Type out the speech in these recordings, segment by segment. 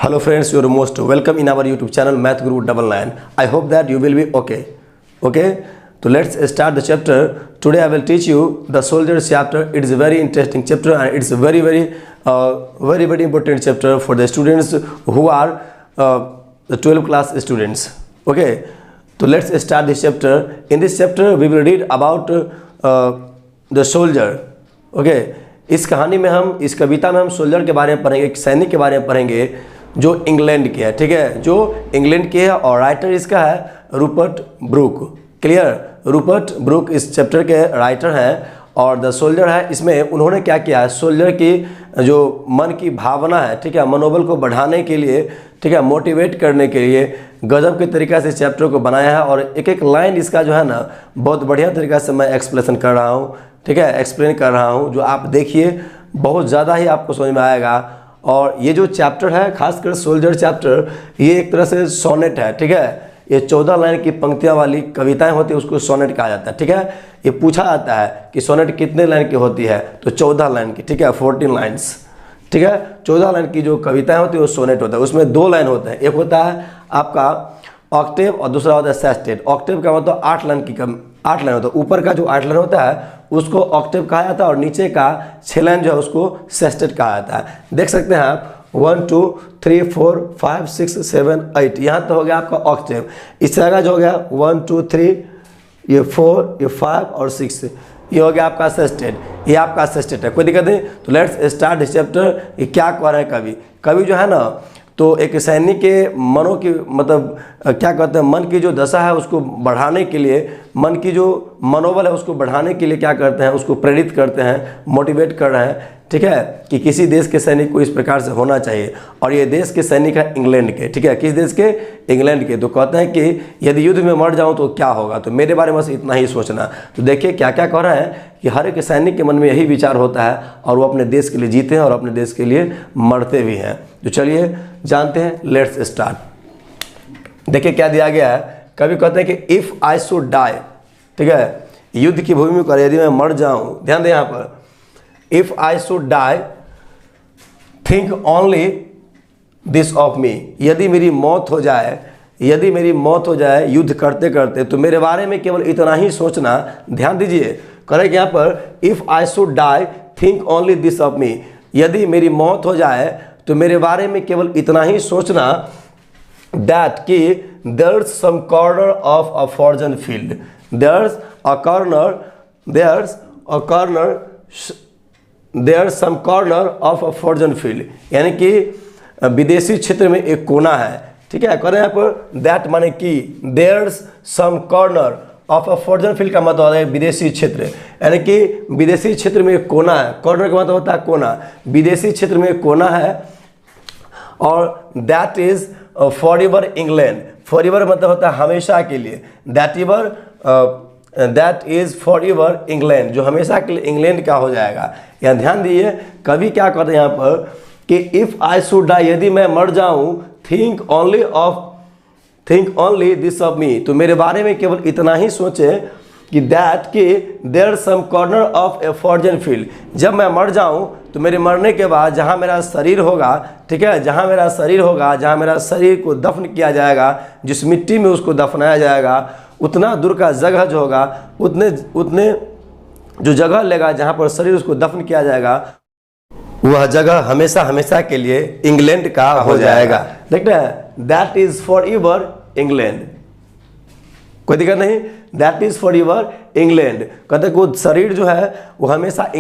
Hello friends, you are most welcome in our YouTube channel Math Guru 99. I hope that you will be okay. Okay, so let's start the chapter. Today I will teach you the soldiers chapter. It is a very interesting chapter and it's a very important chapter for the students who are the 12th class students. Okay, so let's start this chapter. In this chapter we will read about the soldier. Okay, इस कहानी में हम, इस कविता में हम soldier के बारे में पढ़ेंगे, एक सैनिक के बारे में पढ़ेंगे जो इंग्लैंड के है। ठीक है, जो इंग्लैंड के है और राइटर इसका है Rupert Brooke. Clear, Rupert Brooke इस चैप्टर के राइटर हैं और द सोल्जर है, इसमें उन्होंने क्या किया है, सोल्जर की जो मन की भावना है, ठीक है, मनोबल को बढ़ाने के लिए, ठीक है, मोटिवेट करने के लिए गजब के तरीक़ा से इस चैप्टर को बनाया है। और एक एक लाइन इसका जो है ना बहुत बढ़िया तरीक़ा से मैं एक्सप्लेनेशन कर रहा हूँ, ठीक है, एक्सप्लेन कर रहा हूँ, जो आप देखिए बहुत ज़्यादा ही आपको समझ में आएगा। और ये जो चैप्टर है, खासकर सोल्जर चैप्टर, ये एक तरह से सोनेट है। ठीक है, ये 14 लाइन की पंक्तियाँ वाली कविताएं होती है, उसको सोनेट कहा जाता है। ठीक है, ये पूछा जाता है कि सोनेट कितने लाइन की होती है, तो 14 लाइन की। ठीक है, 14 लाइन्स। ठीक है, 14 लाइन की जो कविताएं होती है वो सोनेट होता है। उसमें 2 लाइन होते हैं, एक होता है आपका ऑक्टेव और दूसरा होता है सेस्टेट। ऑक्टेव का मतलब 8 लाइन की 8 लाइन होता है। ऊपर का जो 8 लाइन होता है उसको ऑक्टेव कहा जाता है और नीचे का 6 लाइन जो है उसको सेस्टेट कहा जाता है। देख सकते हैं आप 1 2 3 4 5 6 7 8, यहाँ तो हो गया आपका ऑक्टेव। इस तरह का जो हो गया 1 2 3, ये 4, ये 5 और 6, ये हो गया आपका सेस्टेट। ये आपका सेस्टेट है, कोई दिक्कत नहीं। तो लेट्स स्टार्ट दिस चैप्टर। ये क्या कह रहे हैं कवि जो है ना, तो एक सैनिक के मनों की मतलब क्या कहते हैं, मन की जो दशा है उसको बढ़ाने के लिए, मन की जो मनोबल है उसको बढ़ाने के लिए क्या करते हैं, उसको प्रेरित करते हैं, मोटिवेट कर रहे हैं। ठीक है, कि किसी देश के सैनिक को इस प्रकार से होना चाहिए। और ये देश के सैनिक है इंग्लैंड के। ठीक है, किस देश के, इंग्लैंड के। तो कहते हैं कि यदि युद्ध में मर जाऊँ तो क्या होगा, तो मेरे बारे में बस इतना ही सोचना। तो देखिए क्या क्या कह रहे हैं कि हर एक सैनिक के मन में यही विचार होता है और वो अपने देश के लिए जीते हैं और अपने देश के लिए मरते भी हैं। तो चलिए जानते हैं, लेट्स स्टार्ट। देखिए क्या दिया गया है, कभी कहते हैं कि इफ़ आई शुड डाई, ठीक है, युद्ध की भूमि में कर यदि मैं मर जाऊं, ध्यान दें यहाँ पर, if I should die think only this of me, यदि मेरी मौत हो जाए, यदि मेरी मौत हो जाए युद्ध करते करते, तो मेरे बारे में केवल इतना ही सोचना। ध्यान दीजिए, करें यहाँ पर if I should die think only this of me, यदि मेरी मौत हो जाए तो मेरे बारे में केवल इतना ही सोचना, दैट कि there's some corner of a fortune field, there's some corner of a fortune field, यानी कि विदेशी क्षेत्र में एक कोना है। ठीक है, करें यहाँ पर दैट माने कि there's some corner of a fortune field का मतलब है विदेशी क्षेत्र, यानी कि विदेशी क्षेत्र में एक कोना है। कॉर्नर का मतलब होता है कोना, विदेशी क्षेत्र में एक कोना है। और that is for ever England, for ever मतलब होता है हमेशा के लिए, that is for ever England, जो हमेशा के लिए इंग्लैंड का हो जाएगा। यहाँ ध्यान दीजिए, कवि क्या कहते हैं यहाँ पर कि इफ़ आई शुड डाई, यदि मैं मर जाऊँ, थिंक ओनली दिस ऑफ मी, तो मेरे बारे में केवल इतना ही सोचे कि दैट कि there some corner of a fortune field, जब मैं मर जाऊं तो मेरे मरने के बाद जहां मेरा शरीर होगा, ठीक है, जहां मेरा शरीर होगा, जहां मेरा शरीर को दफन किया जाएगा, जिस मिट्टी में उसको दफनाया जाएगा, उतना दूर का जगह जो होगा, उतने जो जगह लेगा जहां पर शरीर उसको दफन किया जाएगा, वह जगह हमेशा हमेशा के लिए इंग्लैंड का हो जाएगा। देखते हैं, that is for ever England, कोई दिक्कत नहीं, that is for ever England. कहते हैं वो शरीर जो है वो हमेशा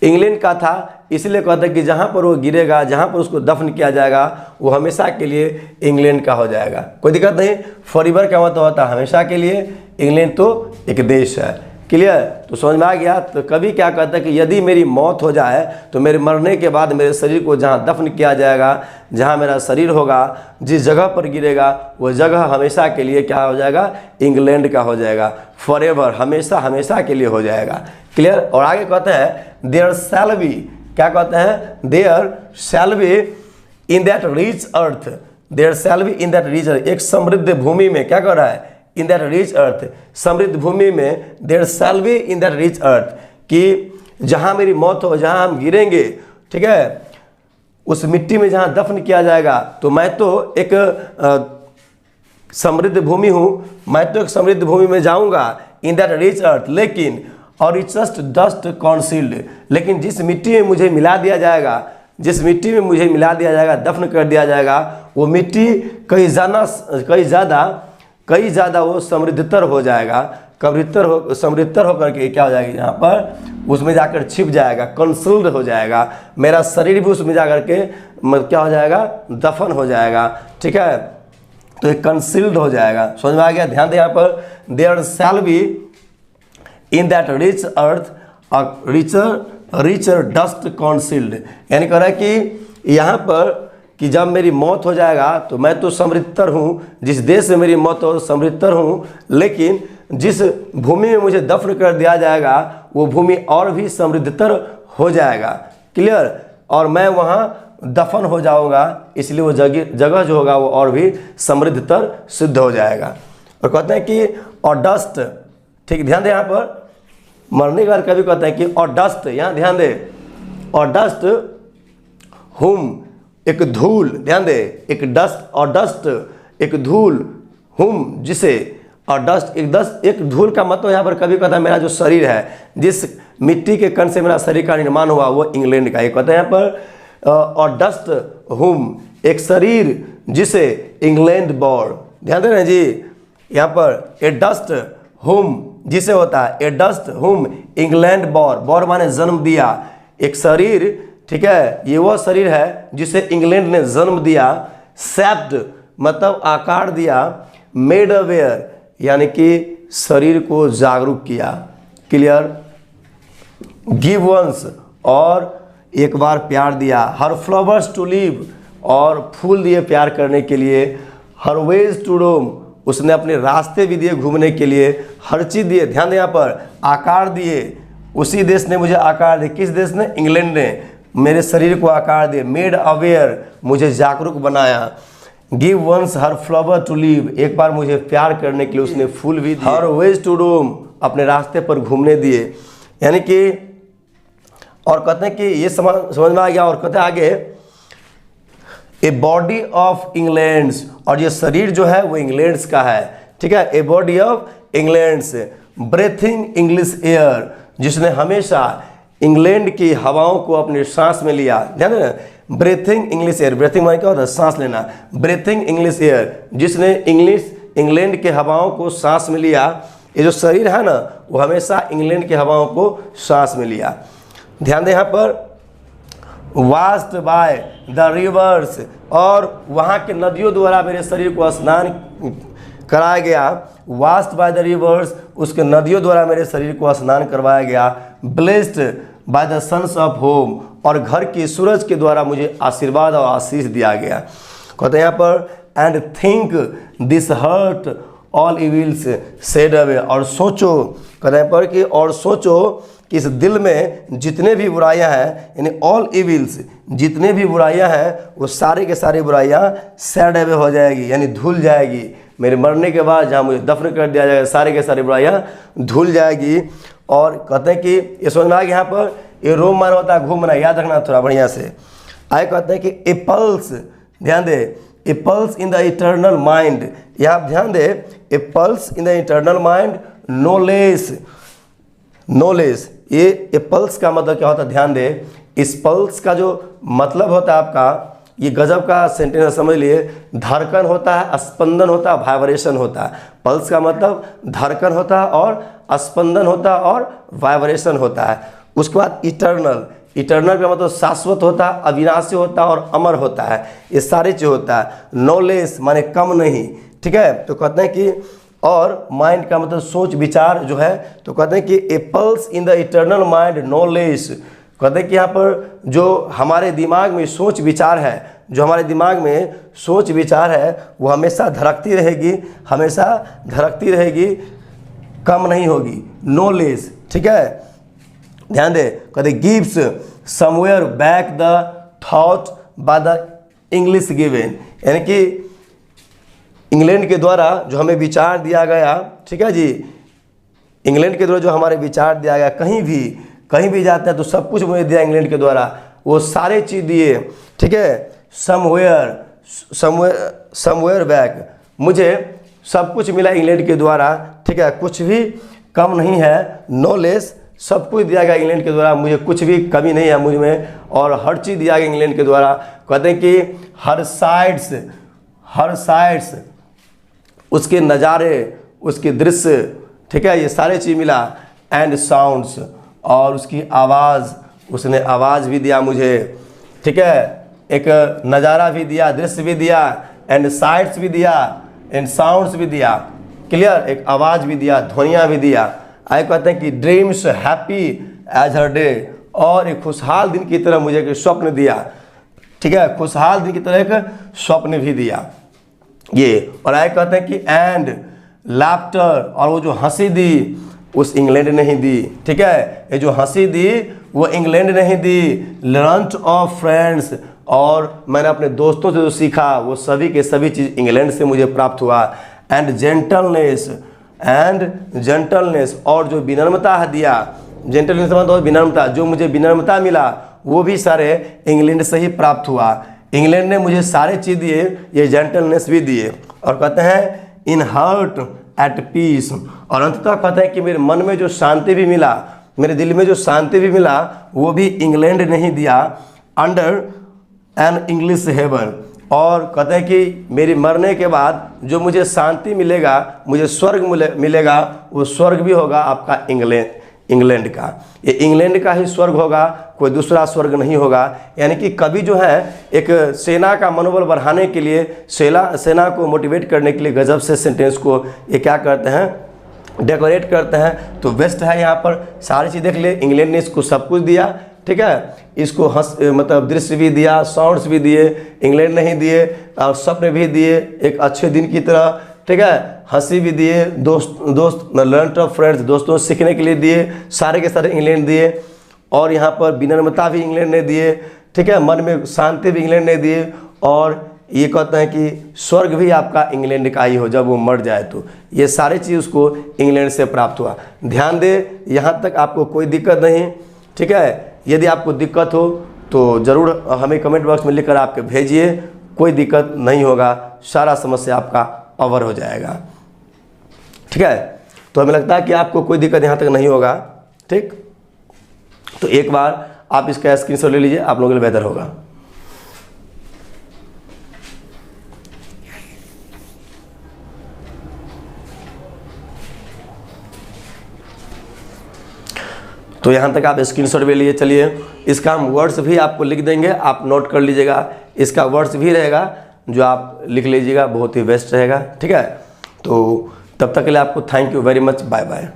इंग्लैंड का था, इसलिए कहते हैं कि जहाँ पर वो गिरेगा, जहाँ पर उसको दफन किया जाएगा, वो हमेशा के लिए इंग्लैंड का हो जाएगा। कोई दिक्कत नहीं, फॉर एवर का मतलब होता है हमेशा के लिए, इंग्लैंड तो एक देश है। क्लियर, तो समझ में आ गया। तो कभी क्या कहता है कि यदि मेरी मौत हो जाए तो मेरे मरने के बाद मेरे शरीर को जहाँ दफन किया जाएगा, जहाँ मेरा शरीर होगा, जिस जगह पर गिरेगा, वह जगह हमेशा के लिए क्या हो जाएगा, इंग्लैंड का हो जाएगा। फॉर एवर, हमेशा हमेशा के लिए हो जाएगा। क्लियर। और आगे कहते हैं देयर शैल बी, क्या कहते हैं, there shall be in that rich earth, there shall be in that rich earth, एक समृद्ध भूमि में, क्या कर रहा है, इन दैट रिच अर्थ, समृद्ध भूमि में, there shall be in that rich earth, कि जहाँ मेरी मौत हो, जहाँ हम गिरेंगे, ठीक है, उस मिट्टी में जहाँ दफन किया जाएगा, तो मैं तो एक समृद्ध भूमि हूँ, मैं तो एक समृद्ध भूमि में जाऊँगा, इन दैट रिच अर्थ, लेकिन और रिचेस्ट डस्ट कॉन्सील्ड, लेकिन जिस मिट्टी में मुझे मिला दिया जाएगा, जिस मिट्टी में मुझे मिला दिया जाएगा, दफन कर दिया जाएगा, वो मिट्टी कई ज़्यादा वो समृद्धतर हो जाएगा, समृद्धतर होकर के क्या हो जाएगी, यहाँ पर उसमें जाकर छिप जाएगा, कंसील्ड हो जाएगा, मेरा शरीर भी उसमें जाकर के क्या हो जाएगा, दफन हो जाएगा। ठीक है, तो एक कंसील्ड हो जाएगा। समझ में आ गया? ध्यान दें यहाँ पर, there shall be in that rich earth richer dust concealed, यानी कह रहा है कि यहाँ पर कि जब मेरी मौत हो जाएगा तो मैं तो समृद्धतर हूँ, जिस देश से मेरी मौत हो समृद्धतर हूँ, लेकिन जिस भूमि में मुझे दफन कर दिया जाएगा वो भूमि और भी समृद्धतर हो जाएगा। क्लियर? और मैं वहाँ दफन हो जाऊँगा, इसलिए वो जगह जो होगा वो और भी समृद्धतर सिद्ध हो जाएगा। और कहते हैं कि और डस्ट, ठीक, ध्यान दें यहाँ पर, मरने के बाद कभी कहते हैं कि और डस्ट, यहाँ ध्यान दे, और डस्ट हुम, एक धूल, ध्यान दे, एक डस्ट और डस्ट एक धूल, हुम जिसे, और डस्ट एक धूल का मतलब यहाँ पर कभी कहता है मेरा जो शरीर है, जिस मिट्टी के कण से मेरा शरीर का निर्माण हुआ वो इंग्लैंड का, एक कहता है यहाँ पर और डस्ट हुम, एक शरीर जिसे इंग्लैंड बॉर्न, ध्यान दे रहे हैं जी, यहाँ पर ए डस्ट हुम जिसे होता है ए डस्ट हुम इंग्लैंड बॉर माने जन्म दिया, एक शरीर, ठीक है, ये वो शरीर है जिसे इंग्लैंड ने जन्म दिया, सेप्ड मतलब आकार दिया, मेड अवेयर यानी कि शरीर को जागरूक किया। क्लियर? गिव वंस और एक बार प्यार दिया, हर फ्लावर्स टू लिव और फूल दिए प्यार करने के लिए, हर वेज टू रोम उसने अपने रास्ते भी दिए घूमने के लिए, हर चीज़ दिए, ध्यान दें यहाँ पर, आकार दिए, उसी देश ने मुझे आकार दिए, किस देश ने? इंग्लैंड ने मेरे शरीर को आकार दिए, मेड अवेयर मुझे जागरूक बनाया, give once her flower to leave एक बार मुझे प्यार करने के लिए उसने फूल भी दिए, हर वेज टू रोम अपने रास्ते पर घूमने दिए, यानी कि, और कहते हैं कि ये समझ में आ गया। और कहते हैं आगे ए बॉडी ऑफ इंग्लैंड्स, और ये शरीर जो है वो इंग्लैंड्स का है, ठीक है, a body of England's, breathing English air जिसने हमेशा इंग्लैंड की हवाओं को अपने सांस में लिया, ध्यान देना, ब्रेथिंग इंग्लिश एयर, ब्रेथिंग माने क्या होता है? सांस लेना, ब्रेथिंग इंग्लिश एयर जिसने इंग्लैंड के हवाओं को सांस में लिया, ये जो शरीर है ना वो हमेशा इंग्लैंड की हवाओं को सांस में लिया। ध्यान दें यहाँ पर, वास्ट बाय द रिवर्स, और वहाँ के नदियों द्वारा मेरे शरीर को स्नान कराया गया, वास्ट बाय द रिवर्स उसके नदियों द्वारा मेरे शरीर को स्नान करवाया गया, blessed by the suns of home और घर की सूरज के द्वारा मुझे आशीर्वाद और आशीष दिया गया। कहते हैं यहाँ पर, and think this heart all evils shed away, और सोचो, कहते हैं पर कि और सोचो कि इस दिल में जितने भी बुराइयां हैं, यानी ऑल इविल्स जितने भी बुराइयां हैं वो सारे के सारे बुराइयां सैड अवे हो जाएगी, यानी धुल जाएगी, मेरे मरने के बाद जहाँ मुझे दफन कर दिया जाएगा सारे के सारे बुराइयां धुल जाएगी। और कहते हैं कि ये समझ में आ गया, यहाँ पर ये रोम मान होता है घूमना, याद रखना थोड़ा बढ़िया से। आगे कहते हैं कि ए पल्स, ध्यान दे, a pulse in the eternal mind, यहाँ ध्यान दे, a pulse in the eternal mind, no less, ये पल्स का मतलब क्या होता है? ध्यान दे, इस पल्स का जो मतलब होता है आपका, ये गजब का सेंटेंस समझ लिए, धड़कन होता है, स्पंदन होता है, वाइब्रेशन होता है। पल्स का मतलब धड़कन होता है और स्पंदन होता है और वाइब्रेशन होता है। उसके बाद इटर्नल, इटर्नल का मतलब शाश्वत होता है, अविनाशी होता है और अमर होता है, ये सारी चीज़ होता है। नॉलेज माने कम नहीं, ठीक है। तो कहते हैं कि, और माइंड का मतलब सोच विचार जो है, तो कहते हैं कि a pulse in the eternal mind knowledge, कहते हैं कि यहाँ पर जो हमारे दिमाग में सोच विचार है, जो हमारे दिमाग में सोच विचार है वो हमेशा धड़कती रहेगी, हमेशा धड़कती रहेगी, कम नहीं होगी, नॉलेज, ठीक है। ध्यान दे, कहते gives somewhere back the thought by the English given, यानी कि इंग्लैंड के द्वारा जो हमें विचार दिया गया, ठीक है जी, इंग्लैंड के द्वारा जो हमारे विचार दिया गया, कहीं भी जाते हैं तो सब कुछ मुझे दिया इंग्लैंड के द्वारा, वो सारे चीज़ दिए, ठीक है। समवेयर बैक, मुझे सब कुछ मिला इंग्लैंड के द्वारा, ठीक है, कुछ भी कम नहीं है, नो लेस, सब कुछ दिया गया इंग्लैंड के द्वारा, मुझे कुछ भी कमी नहीं है मुझ में, और हर चीज़ दिया गया इंग्लैंड के द्वारा। कहते हैं कि हर साइड्स उसके नज़ारे, उसके दृश्य, ठीक है, ये सारे चीज़ मिला। एंड साउंड्स, और उसकी आवाज़, उसने आवाज़ भी दिया मुझे, ठीक है, एक नज़ारा भी दिया, दृश्य भी दिया, एंड साइट्स भी दिया, एंड साउंड्स भी दिया, क्लियर, एक आवाज़ भी दिया, ध्वनियाँ भी दिया। आए कहते हैं कि ड्रीम्स हैप्पी एज हर डे, और एक खुशहाल दिन की तरह मुझे एक स्वप्न दिया, ठीक है, खुशहाल दिन की तरह एक स्वप्न भी दिया ये। और आए कहते हैं कि एंड लाफ्टर, और वो जो हंसी दी उस इंग्लैंड ने ही दी, ठीक है, ये जो हंसी दी वो इंग्लैंड ने ही दी। लर्न्ड ऑफ फ्रेंड्स, और मैंने अपने दोस्तों से जो सीखा वो सभी के सभी चीज़ इंग्लैंड से मुझे प्राप्त हुआ। एंड जेंटलनेस, और जो विनम्रता है दिया, जेंटलनेस मतलब विनम्रता, जो मुझे विनम्रता मिला वो भी सारे इंग्लैंड से ही प्राप्त हुआ। इंग्लैंड ने मुझे सारे चीज़ दिए, ये जेंटलनेस भी दिए। और कहते हैं इन हार्ट एट पीस, और अंततः कहते हैं कि मेरे मन में जो शांति भी मिला, मेरे दिल में जो शांति भी मिला वो भी इंग्लैंड ने ही दिया। अंडर एन इंग्लिश हेवन, और कहते हैं कि मेरी मरने के बाद जो मुझे शांति मिलेगा, मुझे स्वर्ग मिलेगा, वो स्वर्ग भी होगा आपका इंग्लैंड का। ये इंग्लैंड का ही स्वर्ग होगा, कोई दूसरा स्वर्ग नहीं होगा। यानी कि कवि जो है एक सेना का मनोबल बढ़ाने के लिए, सेना को मोटिवेट करने के लिए गजब से सेंटेंस को ये क्या करते हैं, डेकोरेट करते हैं। तो बेस्ट है, यहाँ पर सारी चीज़ देख ले, इंग्लैंड ने इसको सब कुछ दिया, ठीक है, इसको मतलब दृश्य भी दिया, साउंड्स भी दिए, इंग्लैंड नहीं दिए, और स्वप्न भी दिए एक अच्छे दिन की तरह, ठीक है, हंसी भी दिए, दोस्त लर्न ऑफ फ्रेंड्स, दोस्तों सीखने के लिए दिए, सारे के सारे इंग्लैंड दिए। और यहाँ पर विनम्रता भी इंग्लैंड ने दिए, ठीक है, मन में शांति भी इंग्लैंड ने दिए। और ये कहते हैं कि स्वर्ग भी आपका इंग्लैंड का ही हो जब वो मर जाए, तो ये सारी चीज़ उसको इंग्लैंड से प्राप्त हुआ। ध्यान दे, यहाँ तक आपको कोई दिक्कत नहीं, ठीक है। यदि आपको दिक्कत हो तो ज़रूर हमें कमेंट बॉक्स में लिखकर आपके भेजिए, कोई दिक्कत नहीं होगा, सारा समस्या आपका कवर हो जाएगा, ठीक है। तो हमें लगता है कि आपको कोई दिक्कत यहाँ तक नहीं होगा, ठीक। तो एक बार आप इसका स्क्रीनशॉट ले लीजिए, आप लोगों के लिए बेहतर होगा। तो यहाँ तक आप स्क्रीनशॉट भी लिए। चलिए, इसका हम वर्ड्स भी आपको लिख देंगे, आप नोट कर लीजिएगा। इसका वर्ड्स भी रहेगा जो आप लिख लीजिएगा, बहुत ही बेस्ट रहेगा, ठीक है। तो तब तक के लिए आपको thank you very much, bye bye.